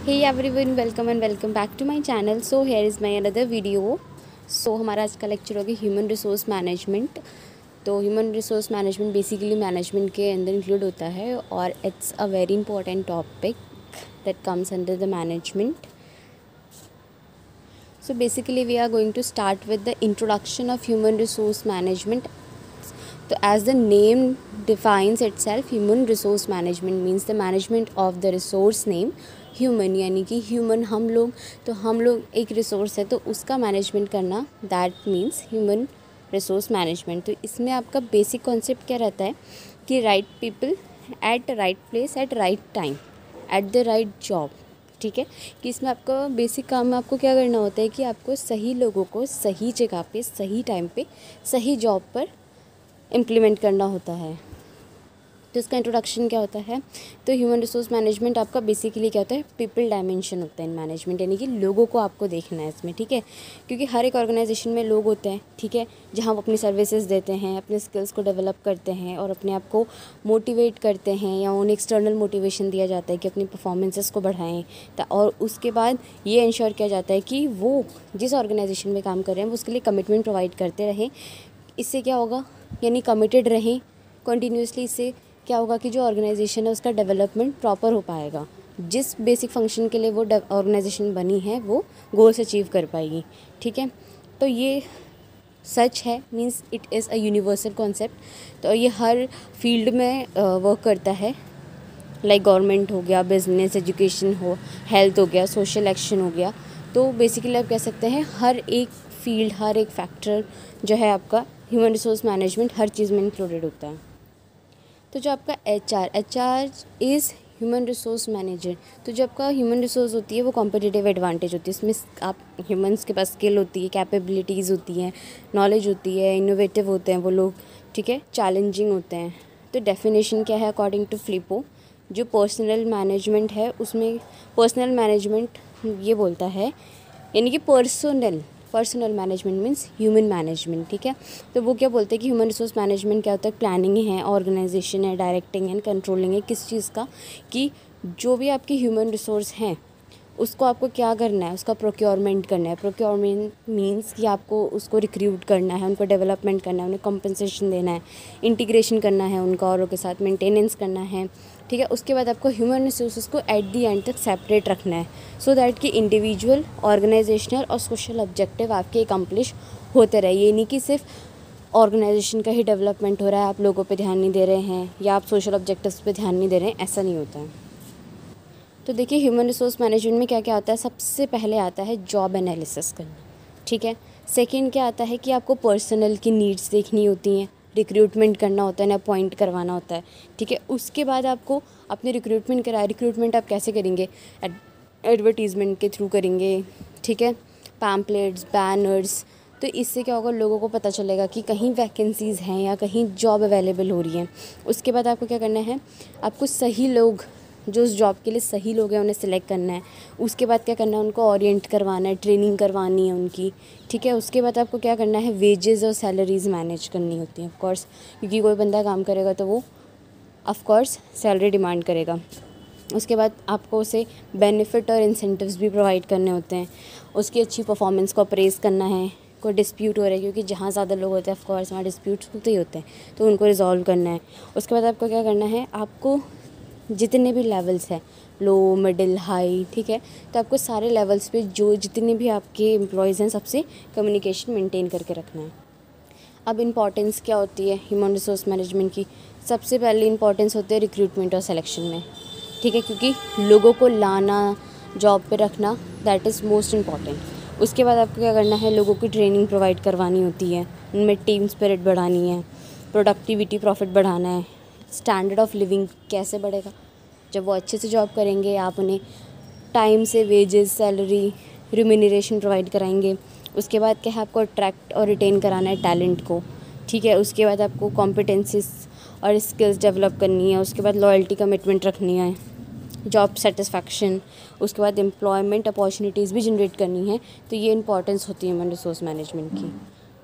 Hey everyone, welcome and welcome back to my channel. So here is my another video. So हमारा आज का lecture होगा human resource management. तो human resource management basically management के अंदर include होता है और it's a very important topic that comes under the management. So basically we are going to start with the introduction of human resource management. So as the name defines itself, human resource management means the management of the resource name human, यानी कि human हम लोग, तो हम लोग एक resource है तो उसका मैनेजमेंट करना, that means human resource management. तो इसमें आपका बेसिक कॉन्सेप्ट क्या रहता है कि right people at right place at right time at the right job. ठीक है, कि इसमें आपका बेसिक काम में आपको क्या करना होता है कि आपको सही लोगों को सही जगह पे सही टाइम पे सही जॉब पर इम्प्लीमेंट करना होता है. तो इसका इंट्रोडक्शन क्या होता है, तो ह्यूमन रिसोर्स मैनेजमेंट आपका बेसिकली क्या होता है, पीपल डायमेंशन होता है इन मैनेजमेंट, यानी कि लोगों को आपको देखना है इसमें. ठीक है, क्योंकि हर एक ऑर्गेनाइजेशन में लोग होते हैं. ठीक है, जहाँ वो अपनी सर्विसेज देते हैं, अपने स्किल्स को डेवलप करते हैं और अपने आप को मोटिवेट करते हैं, या उन्हें एक्सटर्नल मोटिवेशन दिया जाता है कि अपनी परफॉर्मेंसेस को बढ़ाएं. और उसके बाद ये इंश्योर किया जाता है कि वो जिस ऑर्गेनाइजेशन में काम कर रहे हैं वो उसके लिए कमिटमेंट प्रोवाइड करते रहें. इससे क्या होगा, यानी कमिटेड रहें कंटिन्यूसली. इससे क्या होगा कि जो ऑर्गेनाइजेशन है उसका डेवलपमेंट प्रॉपर हो पाएगा. जिस बेसिक फंक्शन के लिए वो ऑर्गेनाइजेशन बनी है वो गोल्स अचीव कर पाएगी. ठीक है, तो ये सच है, means it is a universal concept. तो ये हर फील्ड में वर्क करता है, लाइक गवर्नमेंट हो गया, बिजनेस, एजुकेशन हो, हेल्थ हो गया, सोशल एक्शन हो गया. तो बेसिकली आप कह सकते हैं हर एक फील्ड, हर एक फैक्टर जो है आपका ह्यूमन रिसोर्स मैनेजमेंट हर चीज़ में इंक्लूडेड होता है. तो जो आपका H R is human resource manager. तो जो आपका ह्यूमन रिसोर्स होती है वो कॉम्पिटिटिव एडवांटेज होती है. इसमें आप ह्यूमंस के पास स्किल होती है, कैपेबिलिटीज़ होती हैं, नॉलेज होती है, इनोवेटिव होते हैं वो लोग. ठीक है, चैलेंजिंग होते हैं. तो डेफिनेशन क्या है अकॉर्डिंग टू फ्लिपो, जो पर्सनल मैनेजमेंट है उसमें पर्सनल मैनेजमेंट ये बोलता है, यानी कि personal management means human management. ठीक है, तो वो क्या बोलते हैं कि ह्यूमन रिसोर्स मैनेजमेंट क्या होता है, प्लानिंग है, ऑर्गेनाइजेशन है, डायरेक्टिंग एंड कंट्रोलिंग है. किस चीज़ का, कि जो भी आपकी ह्यूमन रिसोर्स हैं उसको आपको क्या करना है, उसका प्रोक्योरमेंट करना है. प्रोक्योरमेंट मीन्स कि आपको उसको रिक्रूट करना है, उनको डेवलपमेंट करना है, उन्हें कंपनसेशन देना है, इंटीग्रेशन करना है उनका औरों के साथ, मेंटेनेंस करना है. ठीक है, उसके बाद आपको ह्यूमन रिसोर्सेज को एट दी एंड तक सेपरेट रखना है, सो दैट कि इंडिविजुअल, ऑर्गेनाइजेशनल और सोशल ऑब्जेक्टिव आपके एकम्प्लिश होते रहे. ये नहीं कि सिर्फ ऑर्गेनाइजेशन का ही डेवलपमेंट हो रहा है, आप लोगों पे ध्यान नहीं दे रहे हैं, या आप सोशल ऑब्जेक्टिव्स पे ध्यान नहीं दे रहे हैं, ऐसा नहीं होता है. तो देखिए ह्यूमन रिसोर्स मैनेजमेंट में क्या क्या आता है. सबसे पहले आता है जॉब एनालिसिस करना. ठीक है, सेकंड क्या आता है कि आपको पर्सनल की नीड्स देखनी होती हैं, रिक्रूटमेंट करना होता है, ना अपॉइंट करवाना होता है. ठीक है, उसके बाद आपको अपने रिक्रूटमेंट आप कैसे करेंगे, एडवर्टीज़मेंट के थ्रू करेंगे. ठीक है, पैम्पलेट्स, बैनर्स. तो इससे क्या होगा, लोगों को पता चलेगा कि कहीं वैकेंसीज़ हैं या कहीं जॉब अवेलेबल हो रही हैं. उसके बाद आपको क्या करना है, आपको सही लोग, जो उस जॉब के लिए सही लोग हैं उन्हें सिलेक्ट करना है. उसके बाद क्या करना है, उनको ओरिएंट करवाना है, ट्रेनिंग करवानी है उनकी. ठीक है, उसके बाद आपको क्या करना है, वेजेस और सैलरीज़ मैनेज करनी होती हैं ऑफकोर्स, क्योंकि कोई बंदा काम करेगा तो वो ऑफकोर्स सैलरी डिमांड करेगा. उसके बाद आपको उसे बेनिफिट और इंसेंटिव्स भी प्रोवाइड करने होते हैं. उसकी अच्छी परफॉर्मेंस को अप्रेज़ करना है. कोई डिस्प्यूट हो रहा है, क्योंकि जहाँ ज़्यादा लोग होते हैं ऑफकोर्स वहाँ डिस्प्यूट्स होते ही होते हैं, तो उनको रिजॉल्व करना है. उसके बाद आपको क्या करना है, आपको जितने भी लेवल्स हैं, लो, मिडिल, हाई. ठीक है, तो आपको सारे लेवल्स पे जो जितने भी आपके एम्प्लॉयज़ हैं सबसे कम्युनिकेशन मेंटेन करके रखना है. अब इम्पॉर्टेंस क्या होती है ह्यूमन रिसोर्स मैनेजमेंट की. सबसे पहले इम्पॉर्टेंस होती है रिक्रूटमेंट और सिलेक्शन में. ठीक है, क्योंकि लोगों को लाना, जॉब पे रखना, दैट इज़ मोस्ट इम्पॉर्टेंट. उसके बाद आपको क्या करना है, लोगों की ट्रेनिंग प्रोवाइड करवानी होती है, उनमें टीम स्पिरिट बढ़ानी है, प्रोडक्टिविटी, प्रॉफिट बढ़ाना है. स्टैंडर्ड ऑफ लिविंग कैसे बढ़ेगा, जब वो अच्छे से जॉब करेंगे, आप उन्हें टाइम से वेजेस, सैलरी, रिम्यूनरेशन प्रोवाइड कराएंगे. उसके बाद क्या है, आपको अट्रैक्ट और रिटेन कराना है टैलेंट को. ठीक है, उसके बाद आपको कॉम्पिटेंसीज और स्किल्स डेवलप करनी है. उसके बाद लॉयल्टी, कमिटमेंट रखनी है, जॉब सेटिस्फैक्शन. उसके बाद एम्प्लॉयमेंट अपॉर्चुनिटीज़ भी जनरेट करनी है. तो ये इंपॉर्टेंस होती है ह्यूमन रिसोर्स मैनेजमेंट की.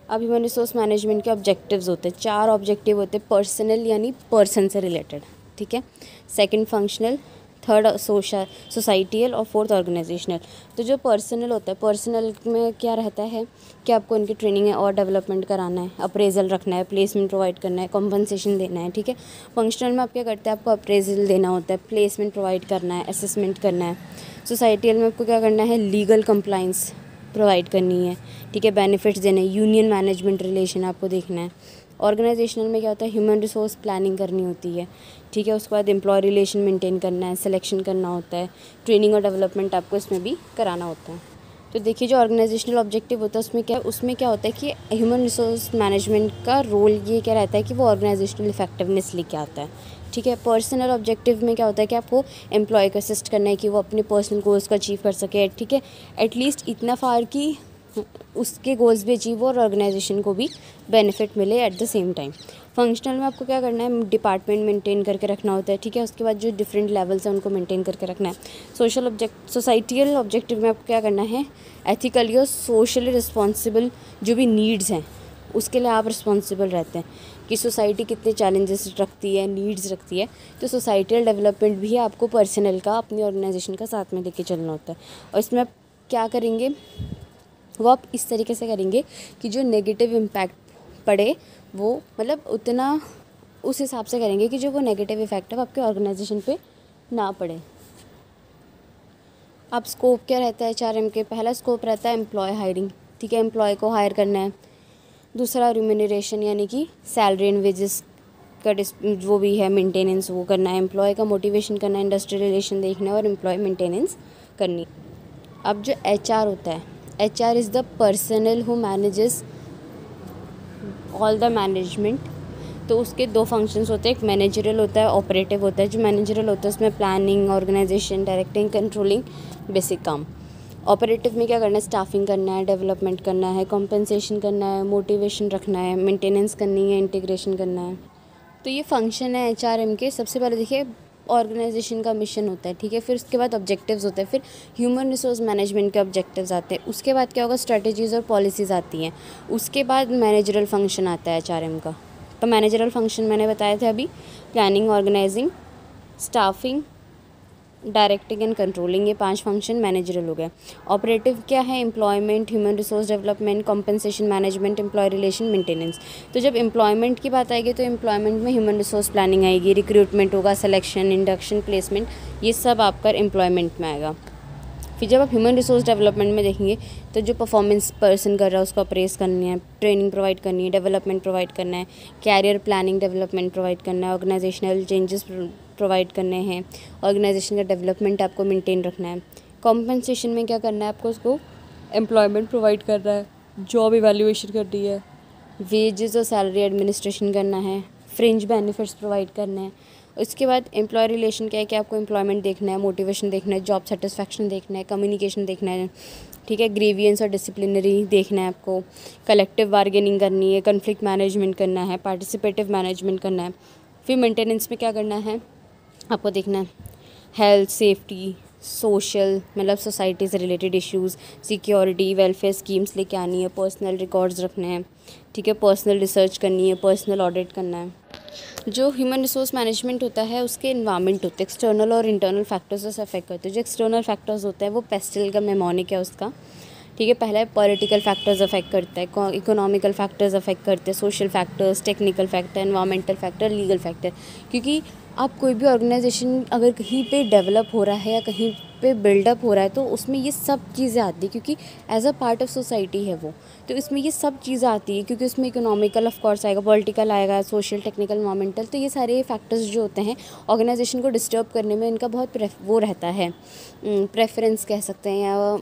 अब ह्यूमन रिसोर्स मैनेजमेंट के ऑब्जेक्टिव्स होते हैं, 4 ऑब्जेक्टिव होते हैं. पर्सनल यानी पर्सन से रिलेटेड. ठीक है, सेकंड फंक्शनल, थर्ड सोसाइटियल और फोर्थ ऑर्गेनाइजेशनल। तो जो पर्सनल होता है, पर्सनल में क्या रहता है कि आपको उनकी ट्रेनिंग है और डेवलपमेंट कराना है, अप्रेजल रखना है, प्लेसमेंट प्रोवाइड करना है, कॉम्पनसेशन देना है, ठीक है। फंक्शनल में आप क्या करते हैं, आपको अप्रेजल देना होता है, प्लेसमेंट प्रोवाइड करना है, असेसमेंट करना है। सोसाइटियल में आपको क्या करना है, लीगल कंप्लाइंस प्रोवाइड करनी है, ठीक है, बेनिफिट्स देने, यूनियन मैनेजमेंट रिलेशन आपको देखना है। ऑर्गेनाइजेशनल में क्या होता है, ह्यूमन रिसोर्स प्लानिंग करनी होती है, ठीक है। उसके बाद एम्प्लॉय रिलेशन मेंटेन करना है, सिलेक्शन करना होता है, ट्रेनिंग और डेवलपमेंट आपको इसमें भी कराना होता है। तो देखिए जो ऑर्गेनाइजेशनल ऑब्जेक्टिव होता है उसमें क्या होता है कि ह्यूमन रिसोर्स मैनेजमेंट का रोल ये क्या रहता है कि वो ऑर्गेनाइजेशनल इफेक्टिवनेस लेके आता है, ठीक है। पर्सनल ऑब्जेक्टिव में क्या होता है कि आपको एम्प्लॉय को असिस्ट करना है कि वो अपने पर्सनल गोल्स को अचीव कर सके, ठीक है, एटलीस्ट इतना फार कि उसके गोल्स भी अचीव हो और ऑर्गेनाइजेशन को भी बेनिफिट मिले at the same time. Functional में आपको क्या करना है, डिपार्टमेंट मेंटेन करके रखना होता है, ठीक है। उसके बाद जो डिफरेंट लेवल्स हैं उनको मेंटेन करके रखना है। सोसाइटियल ऑब्जेक्टिव में आपको क्या करना है, एथिकली और सोशली रिस्पॉन्सिबल जो भी नीड्स हैं उसके लिए आप रिस्पॉन्सिबल रहते हैं कि सोसाइटी कितने चैलेंजेस रखती है, नीड्स रखती है। तो सोसाइटियल डेवलपमेंट भी आपको पर्सनल का अपनी ऑर्गेनाइजेशन का साथ में लेके चलना होता है। और इसमें आप क्या करेंगे, वो आप इस तरीके से करेंगे कि जो नेगेटिव इम्पैक्ट पड़े वो मतलब उतना उस हिसाब से करेंगे कि जो वो नेगेटिव इफेक्ट है वो आपके ऑर्गेनाइजेशन पे ना पड़े। अब स्कोप क्या रहता है एचआरएम के, पहला स्कोप रहता है एम्प्लॉय हायरिंग, ठीक है, एम्प्लॉय को हायर करना है। दूसरा रिम्यूनरेशन यानी कि सैलरी एंड वेजेस का वो भी है मेंटेनेंस, वो करना है। एम्प्लॉय का मोटिवेशन करना है, इंडस्ट्रियल रिलेशन देखना है और एम्प्लॉय मेंटेनेंस करनी। अब जो एचआर होता है, HR is the personnel who manages all the management। तो उसके दो फंक्शंस होते हैं, एक मैनेजरल होता है, ऑपरेटिव होता है। जो मैनेजरल होता है उसमें planning, organization, directing, controlling, basic काम। ऑपरेटिव में क्या करना है, स्टाफिंग करना है, डेवलपमेंट करना है, कॉम्पनसेशन करना है, मोटिवेशन रखना है, मेंटेनेंस करनी है, इंटीग्रेशन करना है। तो ये फंक्शन है HRM के। सबसे पहले देखिए ऑर्गेनाइजेशन का मिशन होता है, ठीक है, फिर उसके बाद ऑब्जेक्टिव्स होते हैं, फिर ह्यूमन रिसोर्स मैनेजमेंट के ऑब्जेक्टिव्स आते हैं, उसके बाद क्या होगा, स्ट्रेटजीज़ और पॉलिसीज़ आती हैं, उसके बाद मैनेजरल फंक्शन आता है HRM का। तो मैनेजरल फंक्शन मैंने बताए थे अभी, planning, organizing, staffing, directing and controlling, ये 5 फंक्शन मैनेजरल हो गए। ऑपरेटिव क्या है, employment, human resource development, compensation management, employ relation, maintenance. तो जब एम्प्लॉयमेंट की बात आएगी तो एम्प्लॉयमेंट में ह्यूमन रिसोर्स प्लानिंग आएगी, रिक्रूटमेंट होगा, सिलेक्शन, इंडक्शन, प्लेसमेंट, ये सब आपका एम्प्लॉयमेंट में आएगा। फिर जब आप ह्यूमन रिसोर्स डेवलपमेंट में देखेंगे तो जो परफॉर्मेंस पर्सन कर रहा है उसको अप्रेस करनी है, ट्रेनिंग प्रोवाइड करनी है, डेवलपमेंट प्रोवाइड करना है, कैरियर प्लानिंग डेवलपमेंट प्रोवाइड करना है, ऑर्गेनाइजेशनल चेंजेस प्रोवाइड करने हैं, ऑर्गेनाइजेशन का डेवलपमेंट आपको मेंटेन रखना है। कॉम्पनसेशन में क्या करना है, आपको उसको एम्प्लॉयमेंट प्रोवाइड करना है, जॉब इवैल्यूएशन करनी है, वेजेस और सैलरी एडमिनिस्ट्रेशन करना है, फ्रिंज बेनिफिट्स प्रोवाइड करना है। उसके बाद एम्प्लॉय रिलेशन क्या है कि आपको एम्प्लॉयमेंट देखना है, मोटिवेशन देखना है, जॉब सेटिस्फैक्शन देखना है, कम्युनिकेशन देखना है, ठीक है, ग्रीवियंस और डिसिप्लिनरी देखना है आपको, कलेक्टिव बार्गेनिंग करनी है, कन्फ्लिक्ट मैनेजमेंट करना है, पार्टिसिपेटिव मैनेजमेंट करना है। फिर मेंटेनेंस में क्या करना है आपको देखना है, हेल्थ, सेफ्टी, सोशल मतलब सोसाइटी से related issues, security, welfare schemes लेके आनी है, पर्सनल रिकॉर्ड्स रखने हैं, ठीक है, पर्सनल रिसर्च करनी है, पर्सनल ऑडिट करना है। जो ह्यूमन रिसोर्स मैनेजमेंट होता है उसके इन्वायरमेंट होते हैं, एक्सटर्नल और इंटरनल फैक्टर्स से अफेक्ट करते हैं। जो एक्सटर्नल फैक्टर्स होते हैं वो पेस्टल का मेमोनिक है उसका, ठीक है। पहला है पॉलिटिकल फैक्टर्स अफेक्ट करता है, इकोनॉमिकल फैक्टर्स अफेक्ट करते हैं, social factors, technical factor, environmental factor, legal factor. क्योंकि आप कोई भी ऑर्गेनाइजेशन अगर कहीं पे डेवलप हो रहा है या कहीं पे बिल्डअप हो रहा है तो उसमें ये सब चीज़ें आती है, क्योंकि as a part of society है वो, तो इसमें ये सब चीज़ें आती है। क्योंकि उसमें इकोनॉमिकल ऑफ कोर्स आएगा, पॉलिटिकल आएगा, सोशल, टेक्निकल, एनवायरमेंटल, तो ये सारे फैक्टर्स जो होते हैं ऑर्गेनाइजेशन को डिस्टर्ब करने में इनका बहुत वो रहता है, प्रेफरेंस कह सकते हैं या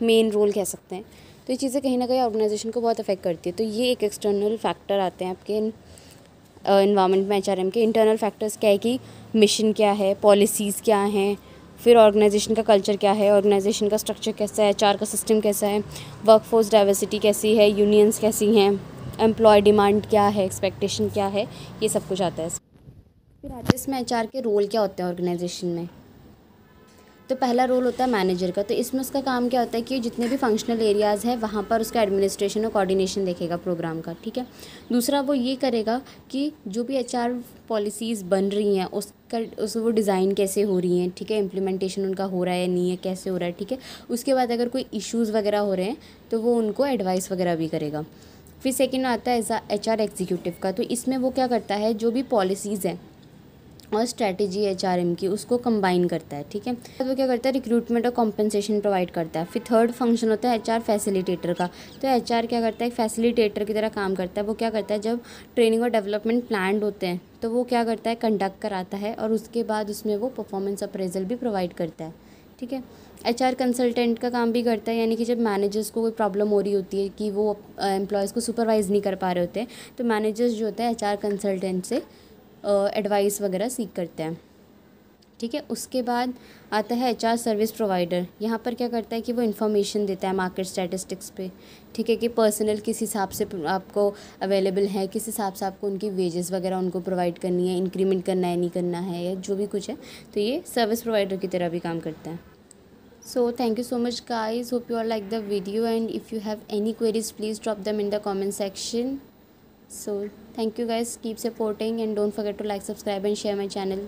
मेन रोल कह सकते हैं। तो ये चीज़ें कहीं ना कहीं ऑर्गेनाइजेशन को बहुत अफेक्ट करती है। तो ये एक एक्सटर्नल फैक्टर आते हैं आपके इन्वायरमेंट में HRM के। इंटरनल फैक्टर्स क्या है कि मिशन क्या है, पॉलिसीज़ क्या हैं, फिर ऑर्गेनाइजेशन का कल्चर क्या है, ऑर्गेनाइजेशन का स्ट्रक्चर कैसा है, HR का सिस्टम कैसा है, वर्कफोर्स डाइवर्सिटी कैसी है, यूनियंस कैसी हैं, एम्प्लॉय डिमांड क्या है, एक्सपेक्टेशन क्या है, ये सब कुछ आता है। फिर आते हैं इसमें HR के रोल क्या होते हैं ऑर्गेनाइजेशन में। तो पहला रोल होता है मैनेजर का। तो इसमें उसका काम क्या होता है कि जितने भी फंक्शनल एरियाज़ हैं वहाँ पर उसका एडमिनिस्ट्रेशन और कोऑर्डिनेशन देखेगा प्रोग्राम का, ठीक है। दूसरा वो ये करेगा कि जो भी एचआर पॉलिसीज़ बन रही हैं उस वो डिज़ाइन कैसे हो रही हैं, ठीक है, इम्प्लीमेंटेशन उनका हो रहा है नहीं है, कैसे हो रहा है, ठीक है। उसके बाद अगर कोई इश्यूज़ वगैरह हो रहे हैं तो वो उनको एडवाइस वगैरह भी करेगा। फिर सेकेंड आता है एचआर एग्जीक्यूटिव का। तो इसमें वो क्या करता है, जो भी पॉलिसीज़ हैं और स्ट्रैटेजी एचआरएम की उसको कंबाइन करता है, ठीक है। तो वो क्या करता है, रिक्रूटमेंट और कॉम्पनसेशन प्रोवाइड करता है। फिर थर्ड फंक्शन होता है एचआर फैसिलिटेटर का। तो एचआर क्या करता है, एक फैसिलिटेटर की तरह काम करता है। वो क्या करता है, जब ट्रेनिंग और डेवलपमेंट प्लान्ड होते हैं तो वो क्या करता है, कंडक्ट कराता है और उसके बाद उसमें वो परफॉर्मेंस अप्रेजल भी प्रोवाइड करता है, ठीक है। एचआर कंसल्टेंट का काम भी करता है, यानी कि जब मैनेजर्स को कोई प्रॉब्लम हो रही होती है कि वो एम्प्लॉयज़ को सुपरवाइज़ नहीं कर पा रहे होते हैं, तो मैनेजर्स जो होते हैं एचआर कंसल्टेंट से एडवाइस वगैरह सीख करते हैं, ठीक है। उसके बाद आता है एचआर सर्विस प्रोवाइडर। यहाँ पर क्या करता है कि वो इन्फॉर्मेशन देता है मार्केट स्टैटिस्टिक्स पे, ठीक है, कि पर्सनल किस हिसाब से आपको अवेलेबल है, किस हिसाब से आपको उनकी वेजेस वगैरह उनको प्रोवाइड करनी है, इंक्रीमेंट करना है नहीं करना है, या जो भी कुछ है, तो ये सर्विस प्रोवाइडर की तरह भी काम करता है। So thank you so much guys, hope you all like the video, and if you have any queries please drop them in the comment section. So thank you guys, keep supporting and don't forget to like, subscribe and share my channel.